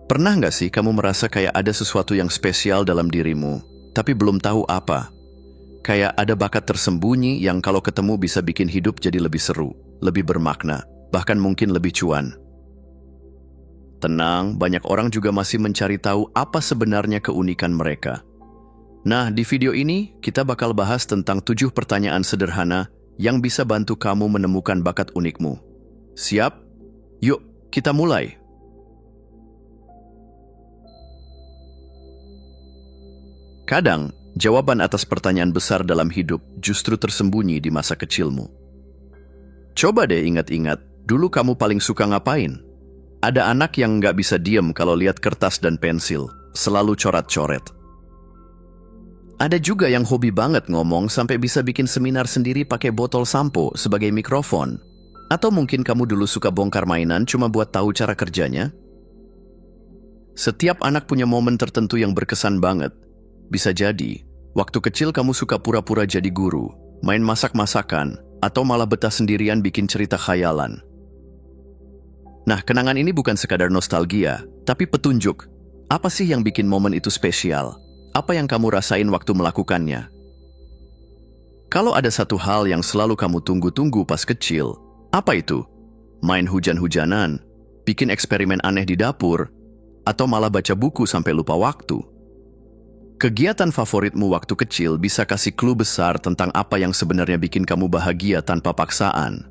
Pernah nggak sih kamu merasa kayak ada sesuatu yang spesial dalam dirimu, tapi belum tahu apa? Kayak ada bakat tersembunyi yang kalau ketemu bisa bikin hidup jadi lebih seru, lebih bermakna, bahkan mungkin lebih cuan. Tenang, banyak orang juga masih mencari tahu apa sebenarnya keunikan mereka. Nah, di video ini kita bakal bahas tentang 7 pertanyaan sederhana yang bisa bantu kamu menemukan bakat unikmu. Siap? Yuk, kita mulai. Kadang, jawaban atas pertanyaan besar dalam hidup justru tersembunyi di masa kecilmu. Coba deh ingat-ingat, dulu kamu paling suka ngapain? Ada anak yang nggak bisa diem kalau lihat kertas dan pensil, selalu coret-coret. Ada juga yang hobi banget ngomong sampai bisa bikin seminar sendiri pakai botol sampo sebagai mikrofon. Atau mungkin kamu dulu suka bongkar mainan cuma buat tahu cara kerjanya? Setiap anak punya momen tertentu yang berkesan banget. Bisa jadi, waktu kecil kamu suka pura-pura jadi guru, main masak-masakan, atau malah betah sendirian bikin cerita khayalan. Nah, kenangan ini bukan sekadar nostalgia, tapi petunjuk. Apa sih yang bikin momen itu spesial? Apa yang kamu rasain waktu melakukannya? Kalau ada satu hal yang selalu kamu tunggu-tunggu pas kecil, apa itu? Main hujan-hujanan, bikin eksperimen aneh di dapur, atau malah baca buku sampai lupa waktu? Kegiatan favoritmu waktu kecil bisa kasih clue besar tentang apa yang sebenarnya bikin kamu bahagia tanpa paksaan.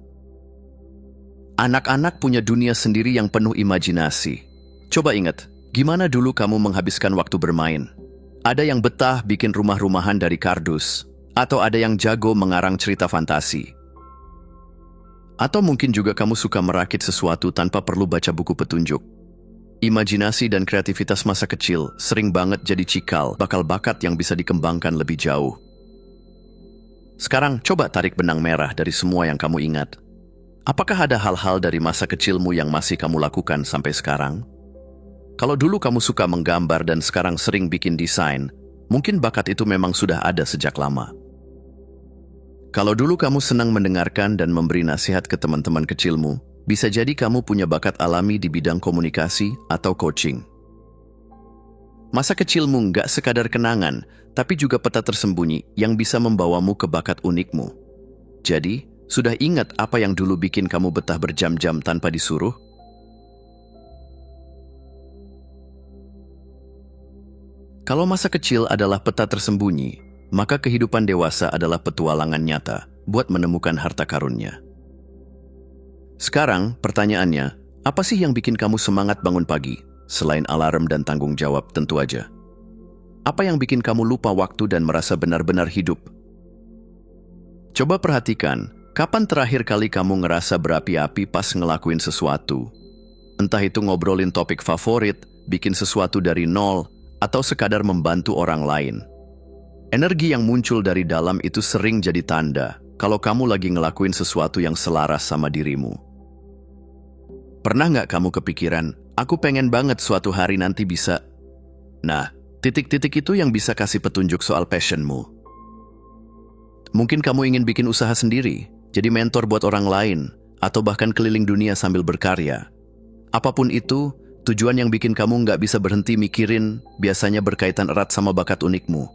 Anak-anak punya dunia sendiri yang penuh imajinasi. Coba ingat, gimana dulu kamu menghabiskan waktu bermain? Ada yang betah bikin rumah-rumahan dari kardus, atau ada yang jago mengarang cerita fantasi. Atau mungkin juga kamu suka merakit sesuatu tanpa perlu baca buku petunjuk. Imajinasi dan kreativitas masa kecil sering banget jadi cikal bakal bakat yang bisa dikembangkan lebih jauh. Sekarang coba tarik benang merah dari semua yang kamu ingat. Apakah ada hal-hal dari masa kecilmu yang masih kamu lakukan sampai sekarang? Kalau dulu kamu suka menggambar dan sekarang sering bikin desain, mungkin bakat itu memang sudah ada sejak lama. Kalau dulu kamu senang mendengarkan dan memberi nasihat ke teman-teman kecilmu, bisa jadi kamu punya bakat alami di bidang komunikasi atau coaching. Masa kecilmu nggak sekadar kenangan, tapi juga peta tersembunyi yang bisa membawamu ke bakat unikmu. Jadi, sudah ingat apa yang dulu bikin kamu betah berjam-jam tanpa disuruh? Kalau masa kecil adalah peta tersembunyi, maka kehidupan dewasa adalah petualangan nyata buat menemukan harta karunnya. Sekarang, pertanyaannya, apa sih yang bikin kamu semangat bangun pagi, selain alarm dan tanggung jawab tentu aja? Apa yang bikin kamu lupa waktu dan merasa benar-benar hidup? Coba perhatikan, kapan terakhir kali kamu ngerasa berapi-api pas ngelakuin sesuatu? Entah itu ngobrolin topik favorit, bikin sesuatu dari nol, atau sekadar membantu orang lain. Energi yang muncul dari dalam itu sering jadi tanda kalau kamu lagi ngelakuin sesuatu yang selaras sama dirimu. Pernah nggak kamu kepikiran, aku pengen banget suatu hari nanti bisa? Nah, titik-titik itu yang bisa kasih petunjuk soal passionmu. Mungkin kamu ingin bikin usaha sendiri, jadi mentor buat orang lain, atau bahkan keliling dunia sambil berkarya. Apapun itu, tujuan yang bikin kamu nggak bisa berhenti mikirin biasanya berkaitan erat sama bakat unikmu.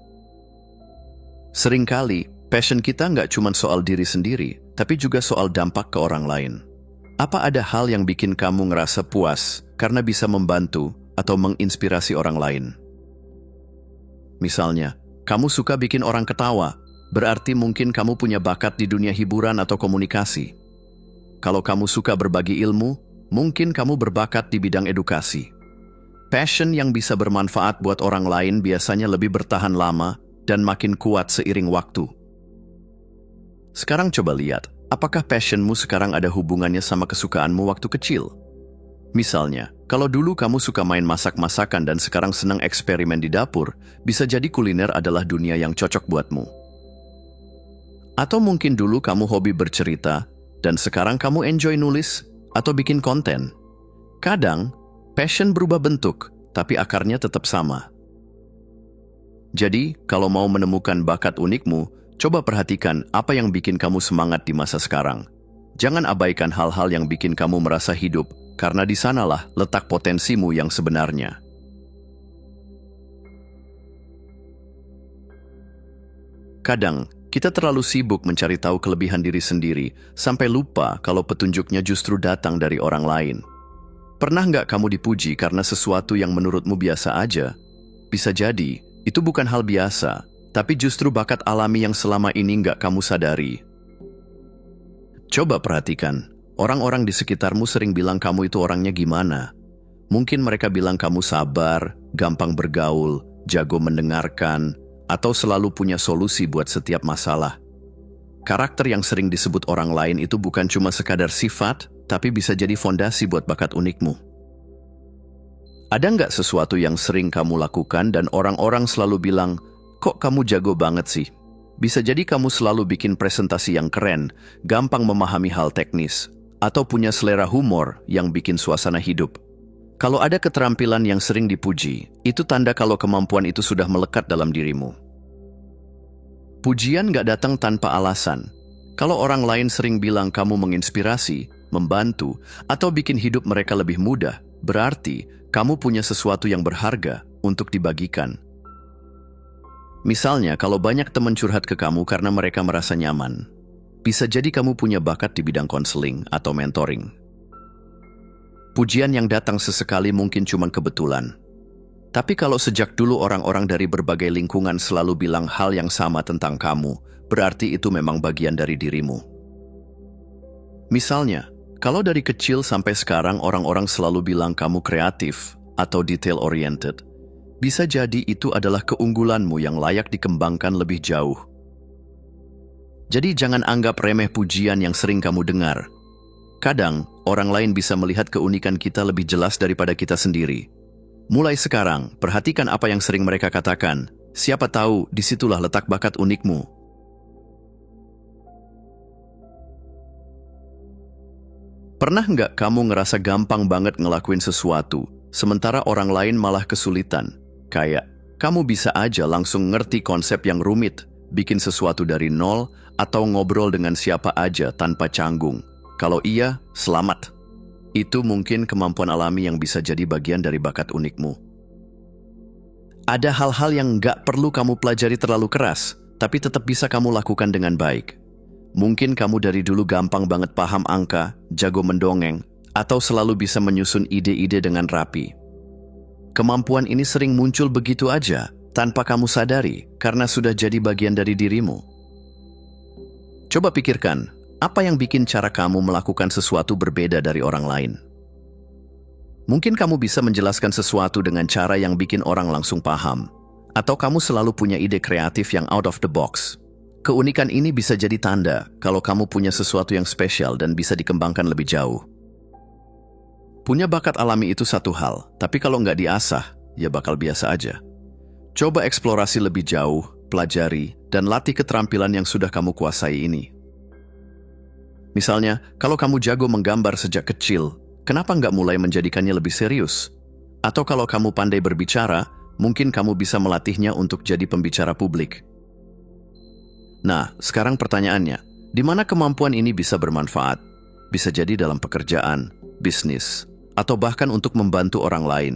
Seringkali, passion kita nggak cuma soal diri sendiri, tapi juga soal dampak ke orang lain. Apa ada hal yang bikin kamu ngerasa puas karena bisa membantu atau menginspirasi orang lain? Misalnya, kamu suka bikin orang ketawa, berarti mungkin kamu punya bakat di dunia hiburan atau komunikasi. Kalau kamu suka berbagi ilmu, mungkin kamu berbakat di bidang edukasi. Passion yang bisa bermanfaat buat orang lain biasanya lebih bertahan lama dan makin kuat seiring waktu. Sekarang coba lihat, apakah passionmu sekarang ada hubungannya sama kesukaanmu waktu kecil? Misalnya, kalau dulu kamu suka main masak-masakan dan sekarang senang eksperimen di dapur, bisa jadi kuliner adalah dunia yang cocok buatmu. Atau mungkin dulu kamu hobi bercerita, dan sekarang kamu enjoy nulis atau bikin konten. Kadang, passion berubah bentuk, tapi akarnya tetap sama. Jadi, kalau mau menemukan bakat unikmu, coba perhatikan apa yang bikin kamu semangat di masa sekarang. Jangan abaikan hal-hal yang bikin kamu merasa hidup, karena di sanalah letak potensimu yang sebenarnya. Kadang, kita terlalu sibuk mencari tahu kelebihan diri sendiri, sampai lupa kalau petunjuknya justru datang dari orang lain. Pernah nggak kamu dipuji karena sesuatu yang menurutmu biasa aja? Bisa jadi, itu bukan hal biasa, tapi justru bakat alami yang selama ini nggak kamu sadari. Coba perhatikan, orang-orang di sekitarmu sering bilang kamu itu orangnya gimana. Mungkin mereka bilang kamu sabar, gampang bergaul, jago mendengarkan, atau selalu punya solusi buat setiap masalah. Karakter yang sering disebut orang lain itu bukan cuma sekadar sifat, tapi bisa jadi fondasi buat bakat unikmu. Ada nggak sesuatu yang sering kamu lakukan dan orang-orang selalu bilang, kok kamu jago banget sih? Bisa jadi kamu selalu bikin presentasi yang keren, gampang memahami hal teknis, atau punya selera humor yang bikin suasana hidup. Kalau ada keterampilan yang sering dipuji, itu tanda kalau kemampuan itu sudah melekat dalam dirimu. Pujian nggak datang tanpa alasan. Kalau orang lain sering bilang kamu menginspirasi, membantu, atau bikin hidup mereka lebih mudah, berarti kamu punya sesuatu yang berharga untuk dibagikan. Misalnya, kalau banyak teman curhat ke kamu karena mereka merasa nyaman, bisa jadi kamu punya bakat di bidang konseling atau mentoring. Pujian yang datang sesekali mungkin cuma kebetulan. Tapi kalau sejak dulu orang-orang dari berbagai lingkungan selalu bilang hal yang sama tentang kamu, berarti itu memang bagian dari dirimu. Misalnya, kalau dari kecil sampai sekarang orang-orang selalu bilang kamu kreatif atau detail-oriented, bisa jadi itu adalah keunggulanmu yang layak dikembangkan lebih jauh. Jadi jangan anggap remeh pujian yang sering kamu dengar. Kadang, orang lain bisa melihat keunikan kita lebih jelas daripada kita sendiri. Mulai sekarang, perhatikan apa yang sering mereka katakan. Siapa tahu, disitulah letak bakat unikmu. Pernah nggak kamu ngerasa gampang banget ngelakuin sesuatu, sementara orang lain malah kesulitan? Kayak, kamu bisa aja langsung ngerti konsep yang rumit, bikin sesuatu dari nol, atau ngobrol dengan siapa aja tanpa canggung. Kalau iya, selamat. Itu mungkin kemampuan alami yang bisa jadi bagian dari bakat unikmu. Ada hal-hal yang nggak perlu kamu pelajari terlalu keras, tapi tetap bisa kamu lakukan dengan baik. Mungkin kamu dari dulu gampang banget paham angka, jago mendongeng, atau selalu bisa menyusun ide-ide dengan rapi. Kemampuan ini sering muncul begitu aja, tanpa kamu sadari, karena sudah jadi bagian dari dirimu. Coba pikirkan, apa yang bikin cara kamu melakukan sesuatu berbeda dari orang lain? Mungkin kamu bisa menjelaskan sesuatu dengan cara yang bikin orang langsung paham, atau kamu selalu punya ide kreatif yang out of the box. Keunikan ini bisa jadi tanda kalau kamu punya sesuatu yang spesial dan bisa dikembangkan lebih jauh. Punya bakat alami itu satu hal, tapi kalau nggak diasah, ya bakal biasa aja. Coba eksplorasi lebih jauh, pelajari, dan latih keterampilan yang sudah kamu kuasai ini. Misalnya, kalau kamu jago menggambar sejak kecil, kenapa nggak mulai menjadikannya lebih serius? Atau kalau kamu pandai berbicara, mungkin kamu bisa melatihnya untuk jadi pembicara publik. Nah, sekarang pertanyaannya, di mana kemampuan ini bisa bermanfaat? Bisa jadi dalam pekerjaan, bisnis, atau bahkan untuk membantu orang lain.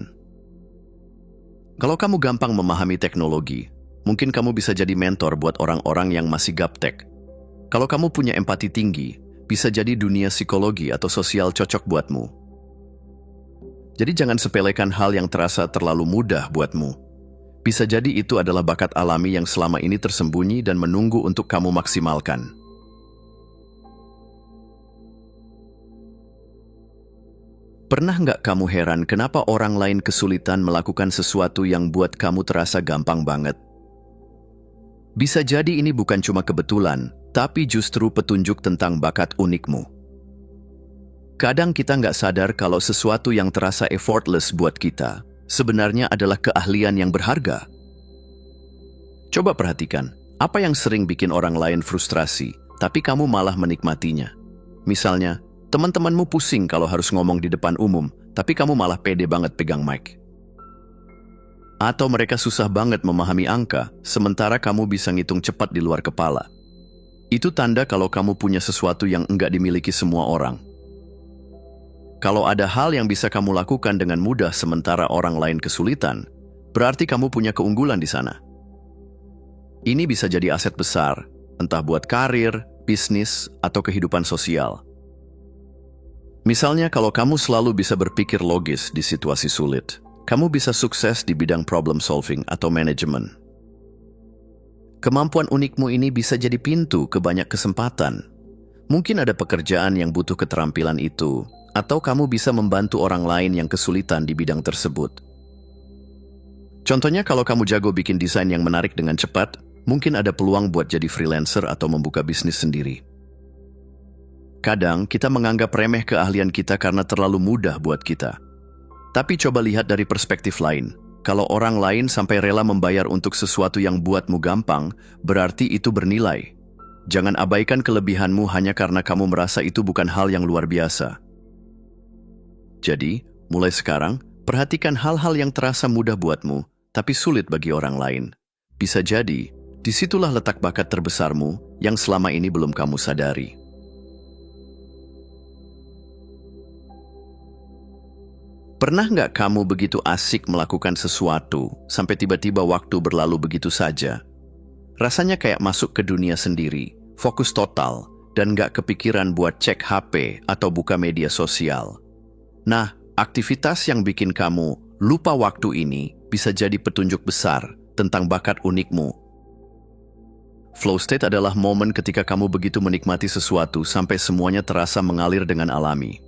Kalau kamu gampang memahami teknologi, mungkin kamu bisa jadi mentor buat orang-orang yang masih gaptek. Kalau kamu punya empati tinggi, bisa jadi dunia psikologi atau sosial cocok buatmu. Jadi jangan sepelekan hal yang terasa terlalu mudah buatmu. Bisa jadi itu adalah bakat alami yang selama ini tersembunyi dan menunggu untuk kamu maksimalkan. Pernah nggak kamu heran kenapa orang lain kesulitan melakukan sesuatu yang buat kamu terasa gampang banget? Bisa jadi ini bukan cuma kebetulan, tapi justru petunjuk tentang bakat unikmu. Kadang kita nggak sadar kalau sesuatu yang terasa effortless buat kita, sebenarnya adalah keahlian yang berharga. Coba perhatikan, apa yang sering bikin orang lain frustrasi, tapi kamu malah menikmatinya. Misalnya, teman-temanmu pusing kalau harus ngomong di depan umum, tapi kamu malah pede banget pegang mic. Atau mereka susah banget memahami angka, sementara kamu bisa ngitung cepat di luar kepala. Itu tanda kalau kamu punya sesuatu yang enggak dimiliki semua orang. Kalau ada hal yang bisa kamu lakukan dengan mudah sementara orang lain kesulitan, berarti kamu punya keunggulan di sana. Ini bisa jadi aset besar, entah buat karir, bisnis, atau kehidupan sosial. Misalnya kalau kamu selalu bisa berpikir logis di situasi sulit, kamu bisa sukses di bidang problem solving atau manajemen. Kemampuan unikmu ini bisa jadi pintu ke banyak kesempatan. Mungkin ada pekerjaan yang butuh keterampilan itu, atau kamu bisa membantu orang lain yang kesulitan di bidang tersebut. Contohnya kalau kamu jago bikin desain yang menarik dengan cepat, mungkin ada peluang buat jadi freelancer atau membuka bisnis sendiri. Kadang kita menganggap remeh keahlian kita karena terlalu mudah buat kita. Tapi coba lihat dari perspektif lain. Kalau orang lain sampai rela membayar untuk sesuatu yang buatmu gampang, berarti itu bernilai. Jangan abaikan kelebihanmu hanya karena kamu merasa itu bukan hal yang luar biasa. Jadi, mulai sekarang, perhatikan hal-hal yang terasa mudah buatmu, tapi sulit bagi orang lain. Bisa jadi, disitulah letak bakat terbesarmu yang selama ini belum kamu sadari. Pernah nggak kamu begitu asik melakukan sesuatu, sampai tiba-tiba waktu berlalu begitu saja? Rasanya kayak masuk ke dunia sendiri, fokus total, dan nggak kepikiran buat cek HP atau buka media sosial. Nah, aktivitas yang bikin kamu lupa waktu ini bisa jadi petunjuk besar tentang bakat unikmu. Flow state adalah momen ketika kamu begitu menikmati sesuatu sampai semuanya terasa mengalir dengan alami.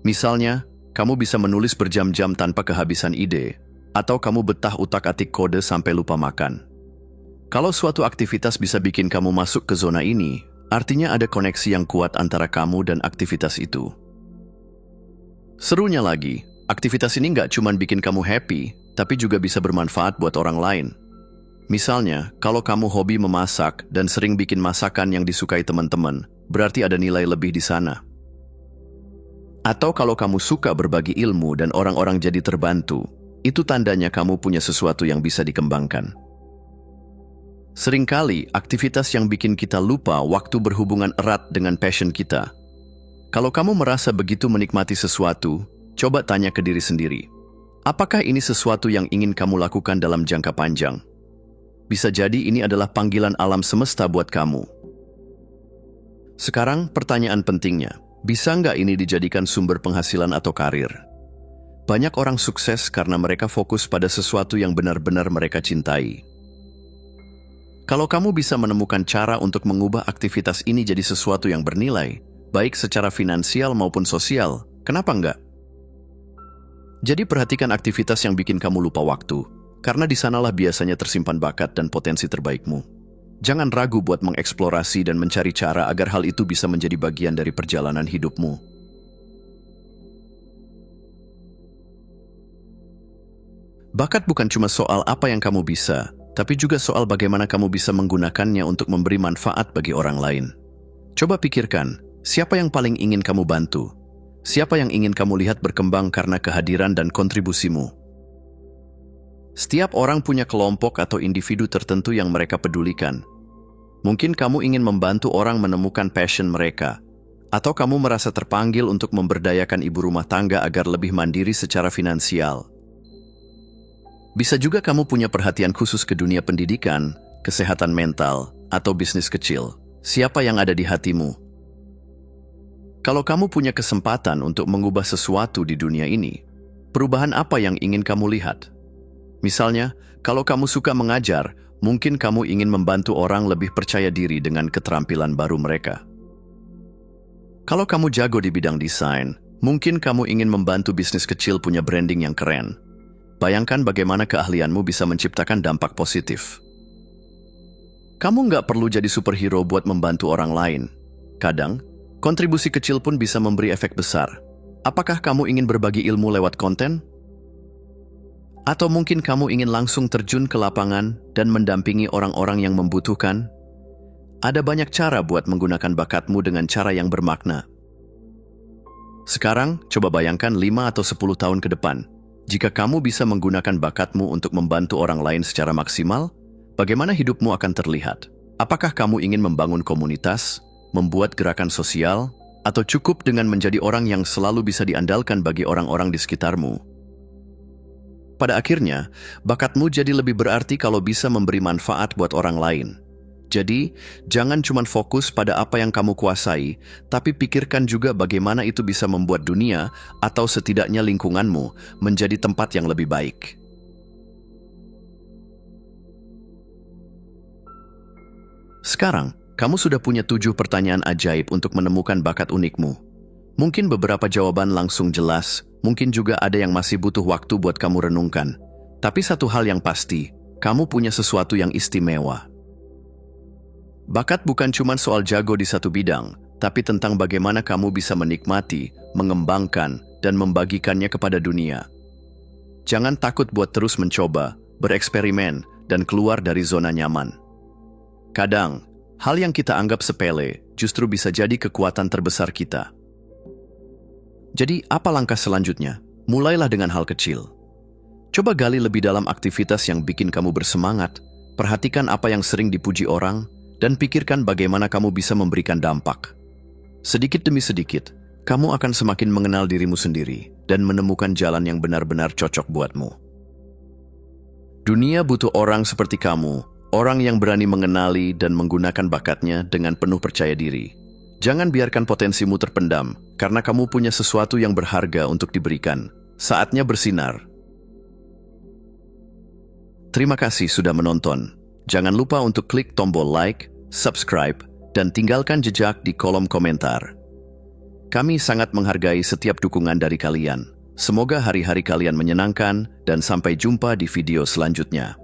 Misalnya, kamu bisa menulis berjam-jam tanpa kehabisan ide, atau kamu betah utak-atik kode sampai lupa makan. Kalau suatu aktivitas bisa bikin kamu masuk ke zona ini, artinya ada koneksi yang kuat antara kamu dan aktivitas itu. Serunya lagi, aktivitas ini nggak cuma bikin kamu happy, tapi juga bisa bermanfaat buat orang lain. Misalnya, kalau kamu hobi memasak dan sering bikin masakan yang disukai teman-teman, berarti ada nilai lebih di sana. Atau kalau kamu suka berbagi ilmu dan orang-orang jadi terbantu, itu tandanya kamu punya sesuatu yang bisa dikembangkan. Seringkali, aktivitas yang bikin kita lupa waktu berhubungan erat dengan passion kita. Kalau kamu merasa begitu menikmati sesuatu, coba tanya ke diri sendiri. Apakah ini sesuatu yang ingin kamu lakukan dalam jangka panjang? Bisa jadi ini adalah panggilan alam semesta buat kamu. Sekarang, pertanyaan pentingnya. Bisa nggak ini dijadikan sumber penghasilan atau karir? Banyak orang sukses karena mereka fokus pada sesuatu yang benar-benar mereka cintai. Kalau kamu bisa menemukan cara untuk mengubah aktivitas ini jadi sesuatu yang bernilai, baik secara finansial maupun sosial, kenapa enggak? Jadi perhatikan aktivitas yang bikin kamu lupa waktu, karena di sanalah biasanya tersimpan bakat dan potensi terbaikmu. Jangan ragu buat mengeksplorasi dan mencari cara agar hal itu bisa menjadi bagian dari perjalanan hidupmu. Bakat bukan cuma soal apa yang kamu bisa, tapi juga soal bagaimana kamu bisa menggunakannya untuk memberi manfaat bagi orang lain. Coba pikirkan, siapa yang paling ingin kamu bantu? Siapa yang ingin kamu lihat berkembang karena kehadiran dan kontribusimu? Setiap orang punya kelompok atau individu tertentu yang mereka pedulikan. Mungkin kamu ingin membantu orang menemukan passion mereka, atau kamu merasa terpanggil untuk memberdayakan ibu rumah tangga agar lebih mandiri secara finansial. Bisa juga kamu punya perhatian khusus ke dunia pendidikan, kesehatan mental, atau bisnis kecil. Siapa yang ada di hatimu? Kalau kamu punya kesempatan untuk mengubah sesuatu di dunia ini, perubahan apa yang ingin kamu lihat? Misalnya, kalau kamu suka mengajar, mungkin kamu ingin membantu orang lebih percaya diri dengan keterampilan baru mereka. Kalau kamu jago di bidang desain, mungkin kamu ingin membantu bisnis kecil punya branding yang keren. Bayangkan bagaimana keahlianmu bisa menciptakan dampak positif. Kamu nggak perlu jadi superhero buat membantu orang lain. Kadang, kontribusi kecil pun bisa memberi efek besar. Apakah kamu ingin berbagi ilmu lewat konten? Atau mungkin kamu ingin langsung terjun ke lapangan dan mendampingi orang-orang yang membutuhkan? Ada banyak cara buat menggunakan bakatmu dengan cara yang bermakna. Sekarang, coba bayangkan 5 atau 10 tahun ke depan. Jika kamu bisa menggunakan bakatmu untuk membantu orang lain secara maksimal, bagaimana hidupmu akan terlihat? Apakah kamu ingin membangun komunitas, membuat gerakan sosial, atau cukup dengan menjadi orang yang selalu bisa diandalkan bagi orang-orang di sekitarmu? Pada akhirnya, bakatmu jadi lebih berarti kalau bisa memberi manfaat buat orang lain. Jadi, jangan cuma fokus pada apa yang kamu kuasai, tapi pikirkan juga bagaimana itu bisa membuat dunia, atau setidaknya lingkunganmu, menjadi tempat yang lebih baik. Sekarang, kamu sudah punya 7 pertanyaan ajaib untuk menemukan bakat unikmu. Mungkin beberapa jawaban langsung jelas, mungkin juga ada yang masih butuh waktu buat kamu renungkan. Tapi satu hal yang pasti, kamu punya sesuatu yang istimewa. Bakat bukan cuma soal jago di satu bidang, tapi tentang bagaimana kamu bisa menikmati, mengembangkan, dan membagikannya kepada dunia. Jangan takut buat terus mencoba, bereksperimen, dan keluar dari zona nyaman. Kadang, hal yang kita anggap sepele justru bisa jadi kekuatan terbesar kita. Jadi, apa langkah selanjutnya? Mulailah dengan hal kecil. Coba gali lebih dalam aktivitas yang bikin kamu bersemangat, perhatikan apa yang sering dipuji orang, dan pikirkan bagaimana kamu bisa memberikan dampak. Sedikit demi sedikit, kamu akan semakin mengenal dirimu sendiri dan menemukan jalan yang benar-benar cocok buatmu. Dunia butuh orang seperti kamu, orang yang berani mengenali dan menggunakan bakatnya dengan penuh percaya diri. Jangan biarkan potensimu terpendam, karena kamu punya sesuatu yang berharga untuk diberikan. Saatnya bersinar. Terima kasih sudah menonton. Jangan lupa untuk klik tombol like, subscribe, dan tinggalkan jejak di kolom komentar. Kami sangat menghargai setiap dukungan dari kalian. Semoga hari-hari kalian menyenangkan, dan sampai jumpa di video selanjutnya.